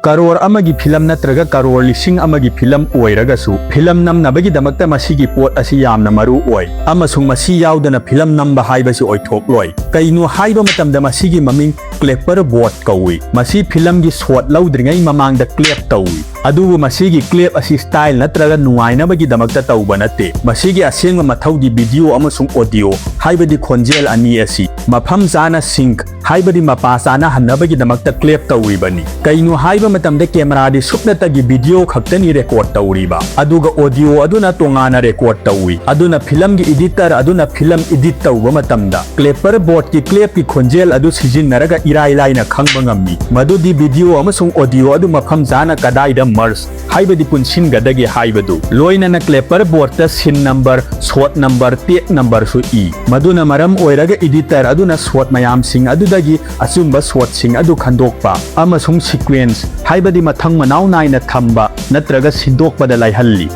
ꯀꯔꯣꯔ ꯑꯃꯒꯤ ꯐꯤꯂꯝ ꯅꯠꯇ꯭ꯔꯒ ꯀꯔꯣꯔ ꯂꯤꯁꯤꯡ ꯑꯃꯒꯤ ꯐꯤꯂꯝ ꯑꯣꯏꯔꯒꯁꯨ ꯐꯤꯂꯝ ꯅꯝꯅꯕꯒꯤꯗꯃꯛꯇ ꯃꯁꯤꯒꯤ ꯄꯣꯠ ꯑꯁꯤ ꯌꯥꯝꯅ ꯃꯔꯨ ꯑꯣꯏ ꯑꯃꯁꯨꯡ ꯃꯁꯤ ꯌꯥꯎꯗꯅ ꯐꯤꯂꯝ ꯅꯝꯕ ꯍꯥꯏꯕꯁꯤ ꯑꯣꯏꯊꯣꯛꯂꯣꯏ ꯀꯩꯅꯣ ꯍꯥꯏꯕ ꯃꯇꯝꯗ ꯃꯁꯤꯒꯤ ꯃꯃꯤꯡ ꯀ꯭ꯂꯦꯄꯔꯕꯣꯔꯗ ꯀꯧꯏ ꯃꯁꯤ ꯐꯤꯂꯝꯒꯤ ꯁꯣꯠ ꯂꯧꯗ꯭ꯔꯤꯉꯩ ꯃꯃꯥꯡꯗ ꯀ꯭ꯂꯦꯞ ꯇꯧꯏ ꯑꯗꯨꯕꯨ ꯃꯁꯤꯒꯤ ꯀ꯭ꯂꯦꯞ ꯑꯁꯤ ꯁ꯭ꯇꯥꯏꯜ ꯅꯠꯇ꯭ꯔꯒ ꯅꯨꯡꯉꯥꯏꯅꯕꯒꯤꯗꯃꯛꯇ ꯇꯧꯕ ꯅꯠꯇꯦ ꯃꯁꯤꯒꯤ ꯑꯁꯦꯡꯕ ꯃꯊꯧꯗꯤ ꯚꯤꯗꯤꯑꯣ ꯑꯃꯁꯨꯡ ꯑꯣꯗꯤꯑꯣ ꯍꯥꯏꯕꯗꯤ ꯈꯣꯟꯖꯦꯜ ꯑꯅꯤ ꯑꯁꯤ ꯃꯐꯝ ꯆꯥꯅ ꯁꯤꯡꯛ ꯍꯥꯏꯕꯗꯤ ꯃꯄꯥ ꯆꯥꯅꯍꯟꯅꯕꯒꯤꯗꯃꯛꯇ ꯀ꯭ꯂꯦꯞ ꯇꯧꯔꯤꯕꯅꯤ ꯀꯩꯅꯣ ꯍꯥꯏꯕ ꯃꯇꯝꯗ ꯀꯦꯃꯦꯔꯥꯗꯤ ꯁꯨꯞꯅꯇꯒꯤ ꯚꯤꯗꯤꯑꯣ ꯈꯛꯇꯅꯤ ꯔꯦꯀꯣꯔꯗ ꯇꯧꯔꯤꯕ ꯑꯗꯨꯒ ꯑꯣꯗꯤꯑꯣ ꯑꯗꯨꯅ ꯇꯣꯉꯥꯟꯅ ꯔꯦꯀꯣꯔꯗ ꯇꯧꯏ ꯑꯗꯨꯅ ꯐꯤꯂꯝꯒꯤ ꯏꯗꯤꯇꯔ ꯑꯗꯨꯅ ꯐꯤꯂꯝ ꯏꯗꯤꯠ ꯇꯧꯕ ꯃꯇꯝꯗ ꯀ꯭ꯂꯦꯄꯔꯕꯣꯔꯗꯀꯤ ꯀ꯭ꯂꯦꯞꯀꯤ ꯈꯣꯟꯖꯦꯜ ꯑꯗꯨ ꯁꯤꯖꯤꯟꯅꯔꯒ ꯏꯔꯥꯏ ꯂꯥꯏꯅ ꯈꯪꯕ ꯉꯝꯃꯤ ꯃꯗꯨꯗꯤ ꯚꯤꯗꯤꯑꯣ ꯑꯃꯁꯨꯡ ꯑꯣꯗꯤꯑꯣ ꯑꯗꯨ ꯃꯐꯝ ꯆꯥꯅ ꯀꯗꯥꯏꯗ ꯃꯔꯖ ꯍꯥꯏꯕꯗꯤ ꯄꯨꯟꯁꯤꯟꯒꯗꯒꯦ ꯍꯥꯏꯕꯗꯨ ꯂꯣꯏꯅꯅ ꯀ꯭ꯂꯦꯄꯔꯕꯣꯔꯗꯇ ꯁꯤꯟ ꯅꯝꯕꯔ ꯁꯣꯠ ꯅꯝꯕꯔ ꯇꯦꯛ ꯅꯝꯕꯔꯁꯨ ꯏ ꯃꯗꯨꯅ ꯃꯔꯝ ꯑꯣꯏꯔꯒ ꯏꯗꯤꯇꯔ ꯑꯗꯨꯅ ꯁꯣꯠ ꯃꯌꯥꯝꯁꯤꯡ ꯑꯗꯨꯗꯒꯤ ꯑꯆꯨꯝꯕ ꯁꯣꯠꯁꯤꯡ ꯑꯗꯨ ꯈꯟꯗꯣꯛꯄ ꯑꯃꯁꯨꯡ ꯁꯤꯀ꯭ꯋꯦꯟꯁ ꯍꯥꯏꯕꯗꯤ ꯃꯊꯪ ꯃꯅꯥꯎ ꯅꯥꯏꯅ ꯊꯝꯕ ꯅꯠꯇ꯭ꯔꯒ ꯁꯤꯟꯗꯣꯛꯄꯗ ꯂꯥꯏꯍꯜꯂꯤ